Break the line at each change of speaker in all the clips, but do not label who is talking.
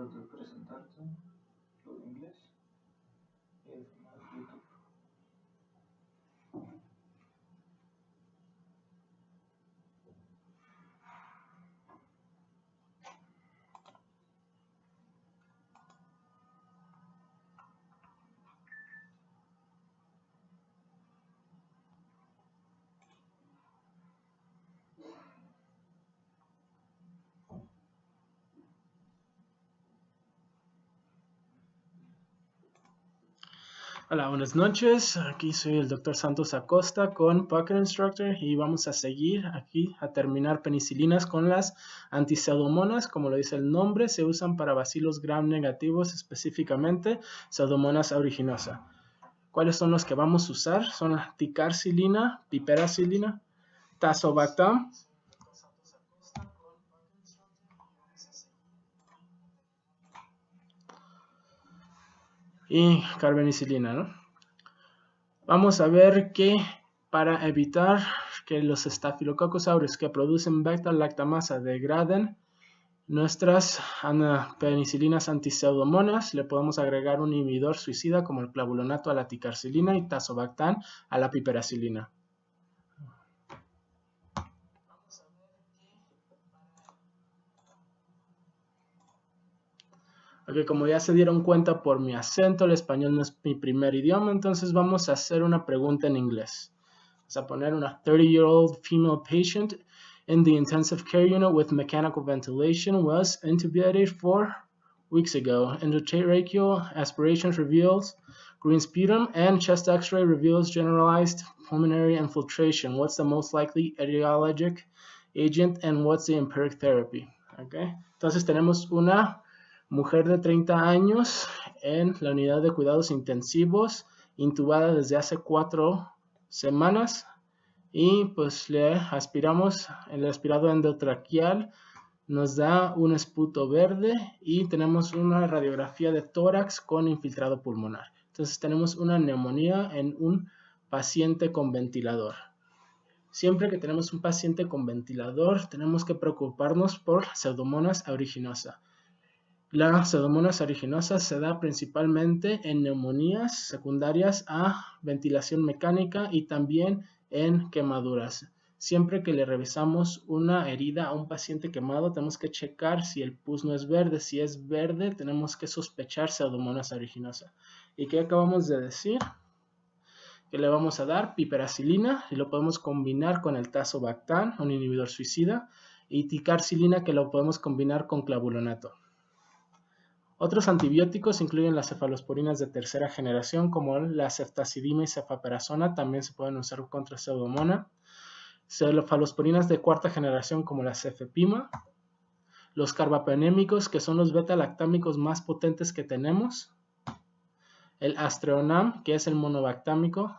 de presentarte, lo de inglés y el final de YouTube.
Hola, buenas noches. Aquí soy el Dr. Santos Acosta con Pocket Instructor y vamos a seguir aquí a terminar penicilinas con las antipseudomonas. Como lo dice el nombre, se usan para bacilos gram negativos, específicamente Pseudomonas aeruginosa. ¿Cuáles son los que vamos a usar? Son la ticarcilina, piperacilina, tazobactam y carbenicilina, ¿no? Vamos a ver que para evitar que los Staphylococcus aureus que producen beta-lactamasa degraden nuestras penicilinas antipseudomonas, le podemos agregar un inhibidor suicida como el clavulonato a la ticarcilina y tazobactam a la piperacilina. Ok, como ya se dieron cuenta por mi acento, el español no es mi primer idioma, entonces vamos a hacer una pregunta en inglés. Vamos a poner una 30-year-old female patient in the intensive care unit with mechanical ventilation was intubated 4 weeks ago. Endotracheal aspirations reveals green sputum and chest x-ray reveals generalized pulmonary infiltration. What's the most likely etiologic agent and what's the empiric therapy? Okay. Entonces tenemos una mujer de 30 años en la unidad de cuidados intensivos, intubada desde hace 4 semanas y pues le aspiramos el aspirado endotraqueal, nos da un esputo verde y tenemos una radiografía de tórax con infiltrado pulmonar. Entonces tenemos una neumonía en un paciente con ventilador. Siempre que tenemos un paciente con ventilador, tenemos que preocuparnos por Pseudomonas aeruginosa. La Pseudomonas aeruginosa se da principalmente en neumonías secundarias a ventilación mecánica y también en quemaduras. Siempre que le revisamos una herida a un paciente quemado, tenemos que checar si el pus no es verde. Si es verde, tenemos que sospechar Pseudomonas aeruginosa. ¿Y qué acabamos de decir? Que le vamos a dar piperacilina y lo podemos combinar con el tazobactam, un inhibidor suicida, y ticarcilina que lo podemos combinar con clavulonato. Otros antibióticos incluyen las cefalosporinas de tercera generación como la ceftazidima y cefaperazona, también se pueden usar contra pseudomona. Cefalosporinas de cuarta generación como la cefepima. Los carbapenémicos, que son los beta-lactámicos más potentes que tenemos. El astreonam, que es el monobactámico.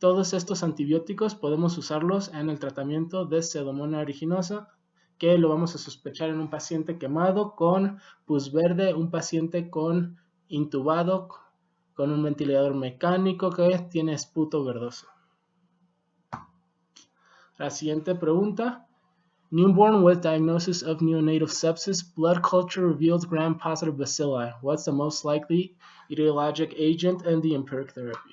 Todos estos antibióticos podemos usarlos en el tratamiento de Pseudomonas aeruginosa, que lo vamos a sospechar en un paciente quemado con pus verde, un paciente con intubado, con un ventilador mecánico que tiene esputo verdoso. La siguiente pregunta. Newborn with diagnosis of neonatal sepsis, blood culture revealed gram-positive bacilli. What's the most likely etiologic agent and the empiric therapy?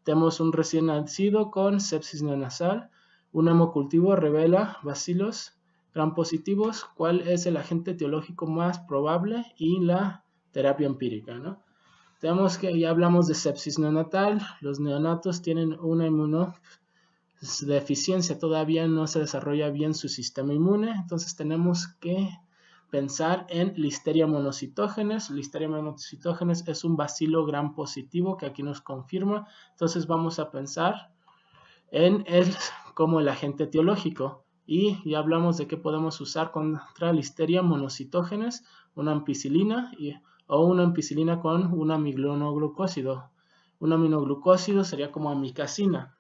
Tenemos un recién nacido con sepsis neonatal. Un hemocultivo revela bacilos gram positivos. ¿Cuál es el agente etiológico más probable? Y la terapia empírica, ¿no? Tenemos que ya hablamos de sepsis neonatal. Los neonatos tienen una inmunodeficiencia, todavía no se desarrolla bien su sistema inmune. Entonces tenemos que pensar en Listeria monocitógenes. Listeria monocitógenes es un bacilo gram positivo que aquí nos confirma. Entonces vamos a pensar en él como el agente etiológico. Y ya hablamos de qué podemos usar contra Listeria monocitógenes, una ampicilina o una ampicilina con un aminoglucósido. Un aminoglucósido sería como amicacina.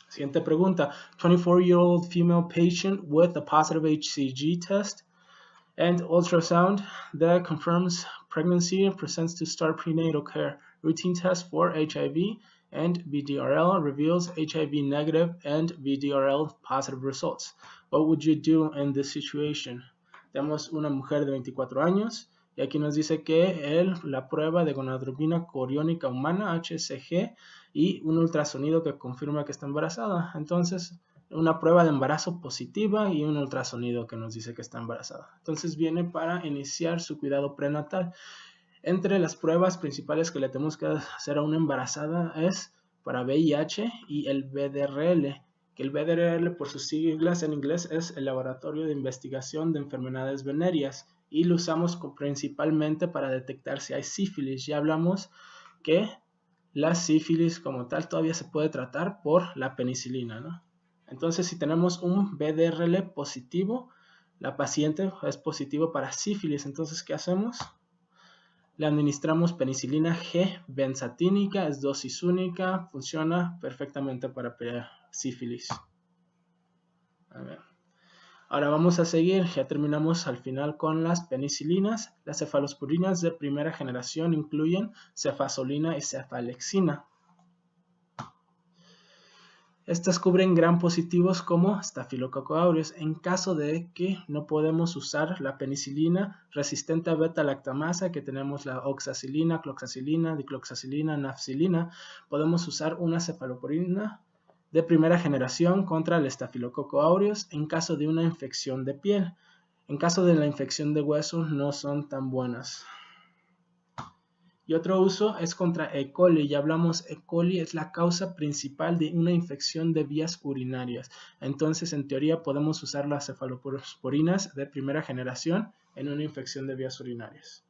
Siguiente pregunta. 24-year-old female patient with a positive HCG test and ultrasound that confirms pregnancy and presents to start prenatal care. Routine test for HIV and VDRL reveals HIV negative and VDRL positive results. What would you do in this situation? Tenemos una mujer de 24 años y aquí nos dice que la prueba de gonadotropina coriónica humana, HCG, y un ultrasonido que confirma que está embarazada. Entonces, una prueba de embarazo positiva y un ultrasonido que nos dice que está embarazada. Entonces viene para iniciar su cuidado prenatal. Entre las pruebas principales que le tenemos que hacer a una embarazada es para VIH y el VDRL, que el VDRL por sus siglas en inglés es el Laboratorio de Investigación de Enfermedades Venéreas y lo usamos principalmente para detectar si hay sífilis. Ya hablamos que la sífilis como tal todavía se puede tratar por la penicilina, ¿no? Entonces, si tenemos un VDRL positivo, la paciente es positivo para sífilis. Entonces, ¿qué hacemos? Le administramos penicilina G benzatínica, es dosis única, funciona perfectamente para sífilis. A ver. Ahora vamos a seguir, ya terminamos al final con las penicilinas. Las cefalosporinas de primera generación incluyen cefazolina y cefalexina. Estas cubren gram positivos como Staphylococcus aureus. En caso de que no podemos usar la penicilina resistente a beta-lactamasa, que tenemos la oxacilina, cloxacilina, dicloxacilina, nafcilina, podemos usar una cefalosporina de primera generación contra el Staphylococcus aureus en caso de una infección de piel. En caso de la infección de hueso no son tan buenas. Y otro uso es contra E. coli. Ya hablamos, E. coli es la causa principal de una infección de vías urinarias. Entonces, en teoría, podemos usar las cefalosporinas de primera generación en una infección de vías urinarias.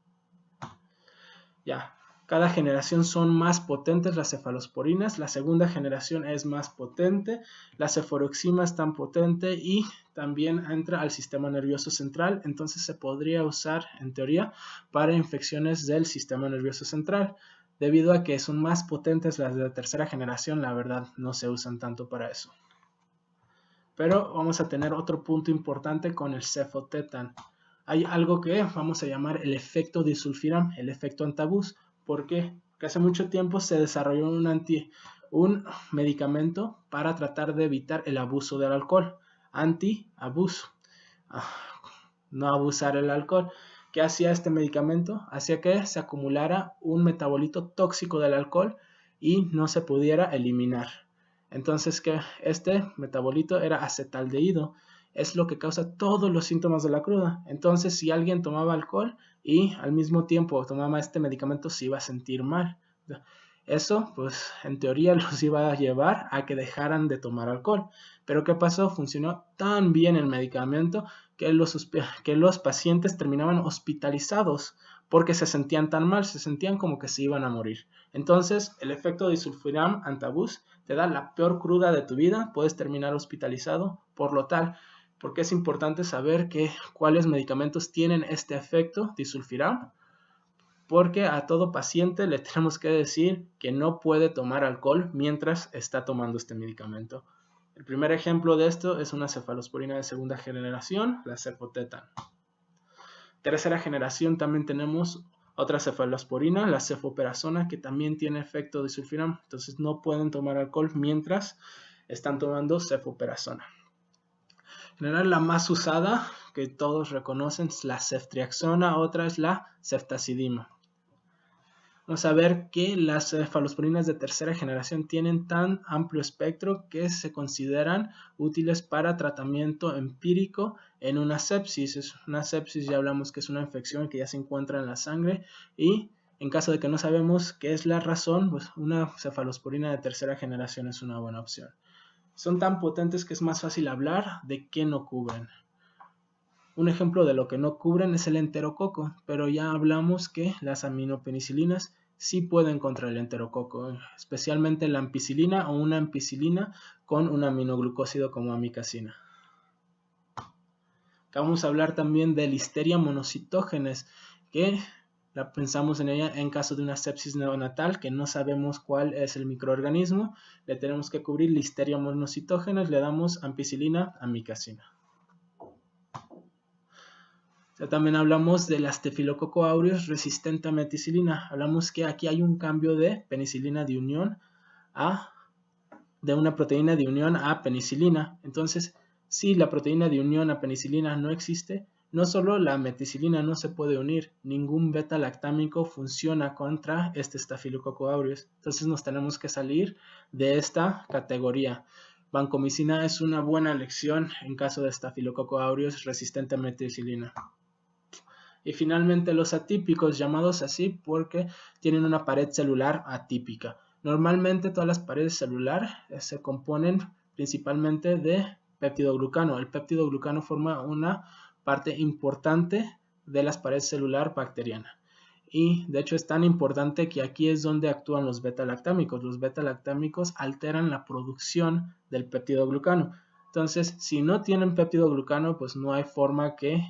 Ya, cada generación son más potentes las cefalosporinas. La segunda generación es más potente. La cefuroxima es tan potente y también entra al sistema nervioso central. Entonces se podría usar, en teoría, para infecciones del sistema nervioso central. Debido a que son más potentes las de la tercera generación, la verdad no se usan tanto para eso. Pero vamos a tener otro punto importante con el cefotetan. Hay algo que vamos a llamar el efecto disulfiram, el efecto antabús. ¿Por qué? Porque hace mucho tiempo se desarrolló un medicamento para tratar de evitar el abuso del alcohol. Anti-abuso. No abusar el alcohol. ¿Qué hacía este medicamento? Hacía que se acumulara un metabolito tóxico del alcohol y no se pudiera eliminar. Entonces, que este metabolito era acetaldehído. Es lo que causa todos los síntomas de la cruda. Entonces, si alguien tomaba alcohol y al mismo tiempo tomaba este medicamento, se iba a sentir mal. Eso, pues, en teoría los iba a llevar a que dejaran de tomar alcohol. Pero ¿qué pasó? Funcionó tan bien el medicamento que los pacientes terminaban hospitalizados porque se sentían tan mal, se sentían como que se iban a morir. Entonces, el efecto disulfiram antabús te da la peor cruda de tu vida, puedes terminar hospitalizado por lo tal. Porque es importante saber cuáles medicamentos tienen este efecto disulfiram, porque a todo paciente le tenemos que decir que no puede tomar alcohol mientras está tomando este medicamento. El primer ejemplo de esto es una cefalosporina de segunda generación, la cefotetan. Tercera generación también tenemos otra cefalosporina, la cefoperazona, que también tiene efecto disulfiram. Entonces no pueden tomar alcohol mientras están tomando cefoperazona. En general, la más usada, que todos reconocen, es la ceftriaxona, otra es la ceftazidima. Vamos a ver que las cefalosporinas de tercera generación tienen tan amplio espectro que se consideran útiles para tratamiento empírico en una sepsis. Es una sepsis, ya hablamos que es una infección que ya se encuentra en la sangre y en caso de que no sabemos qué es la razón, pues una cefalosporina de tercera generación es una buena opción. Son tan potentes que es más fácil hablar de qué no cubren. Un ejemplo de lo que no cubren es el enterococo, pero ya hablamos que las aminopenicilinas sí pueden contra el enterococo, especialmente la ampicilina o una ampicilina con un aminoglucósido como amicacina. Acá vamos a hablar también de Listeria monocytogenes, que la pensamos en ella en caso de una sepsis neonatal, que no sabemos cuál es el microorganismo, le tenemos que cubrir Listeria monocytogenes, le damos ampicilina, amicacina. También hablamos de la Staphylococcus aureus resistente a meticilina. Hablamos que aquí hay un cambio de penicilina de unión de una proteína de unión a penicilina. Entonces, si la proteína de unión a penicilina no existe, no solo la meticilina no se puede unir, ningún beta-lactámico funciona contra este Staphylococcus aureus. Entonces nos tenemos que salir de esta categoría. Vancomicina es una buena elección en caso de Staphylococcus aureus resistente a meticilina. Y finalmente los atípicos, llamados así porque tienen una pared celular atípica. Normalmente todas las paredes celulares se componen principalmente de peptidoglucano. El peptidoglucano forma una parte importante de las paredes celular bacteriana. Y de hecho es tan importante que aquí es donde actúan los beta-lactámicos. Los beta-lactámicos alteran la producción del peptidoglucano. Entonces, si no tienen peptidoglucano, pues no hay forma que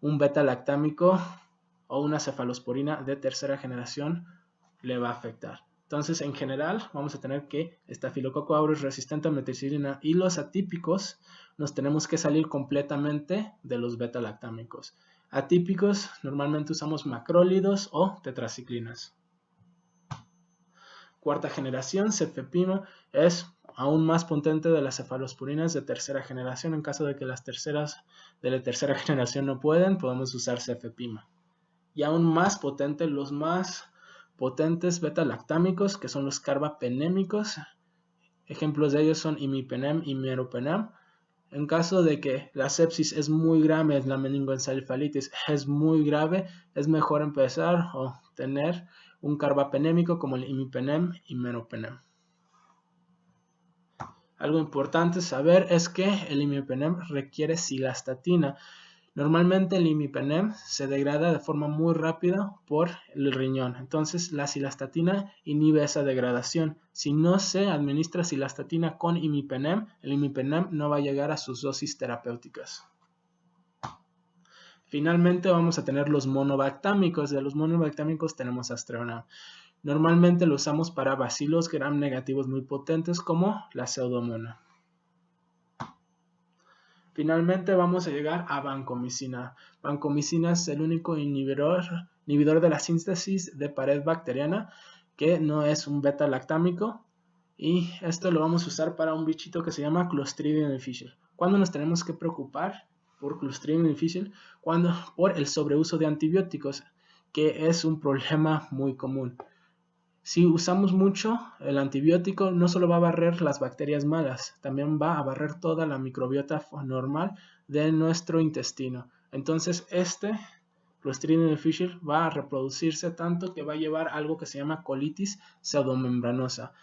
un beta-lactámico o una cefalosporina de tercera generación le va a afectar. Entonces, en general, vamos a tener que Staphylococcus aureus resistente a meticilina y los atípicos nos tenemos que salir completamente de los beta-lactámicos. Atípicos, normalmente usamos macrólidos o tetraciclinas. Cuarta generación, cefepima, es aún más potente de las cefalosporinas de tercera generación. En caso de que las terceras de la tercera generación no pueden, podemos usar cefepima. Y aún más potente, los más potentes beta-lactámicos, que son los carbapenémicos. Ejemplos de ellos son imipenem y meropenem. En caso de que la sepsis es muy grave, la meningoencefalitis es muy grave, es mejor empezar o tener un carbapenémico como el imipenem y meropenem. Algo importante saber es que el imipenem requiere cilastatina. Normalmente el imipenem se degrada de forma muy rápida por el riñón. Entonces la cilastatina inhibe esa degradación. Si no se administra cilastatina con imipenem, el imipenem no va a llegar a sus dosis terapéuticas. Finalmente vamos a tener los monobactámicos. De los monobactámicos tenemos Astreonam. Normalmente lo usamos para bacilos gram negativos muy potentes como la pseudomonas. Finalmente vamos a llegar a vancomicina. Vancomicina es el único inhibidor de la síntesis de pared bacteriana que no es un beta-lactámico, y esto lo vamos a usar para un bichito que se llama Clostridium difficile. ¿Cuándo nos tenemos que preocupar por Clostridium difficile? Por el sobreuso de antibióticos, que es un problema muy común. Si usamos mucho el antibiótico, no solo va a barrer las bacterias malas, también va a barrer toda la microbiota normal de nuestro intestino. Entonces, Clostridium difficile va a reproducirse tanto que va a llevar algo que se llama colitis pseudomembranosa.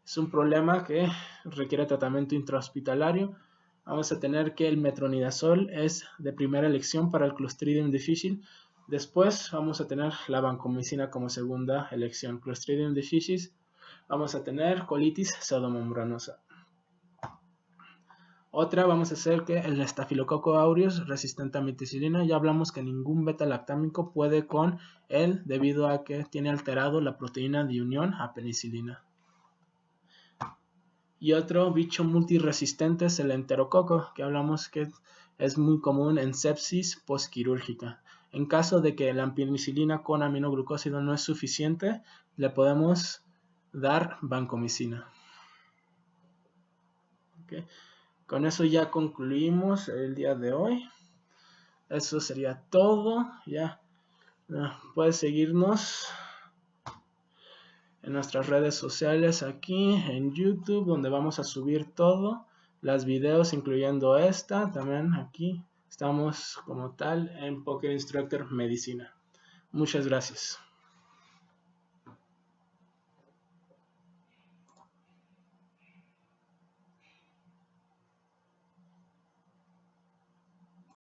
Es un problema que requiere tratamiento intrahospitalario. Vamos a tener que el metronidazol es de primera elección para el Clostridium difficile. Después vamos a tener la vancomicina como segunda elección. Clostridium difficile, vamos a tener colitis pseudomembranosa. Otra vamos a hacer que el Staphylococcus aureus resistente a meticilina. Ya hablamos que ningún beta-lactámico puede con él debido a que tiene alterado la proteína de unión a penicilina. Y otro bicho multiresistente es el enterococo, que hablamos que es muy común en sepsis postquirúrgica. En caso de que la penicilina con aminoglucósido no es suficiente, le podemos dar vancomicina. Okay. Con eso ya concluimos el día de hoy. Eso sería todo. Ya puedes seguirnos en nuestras redes sociales aquí en YouTube, donde vamos a subir todo, las videos incluyendo esta. También aquí estamos como tal en Poker Instructor Medicina. Muchas gracias.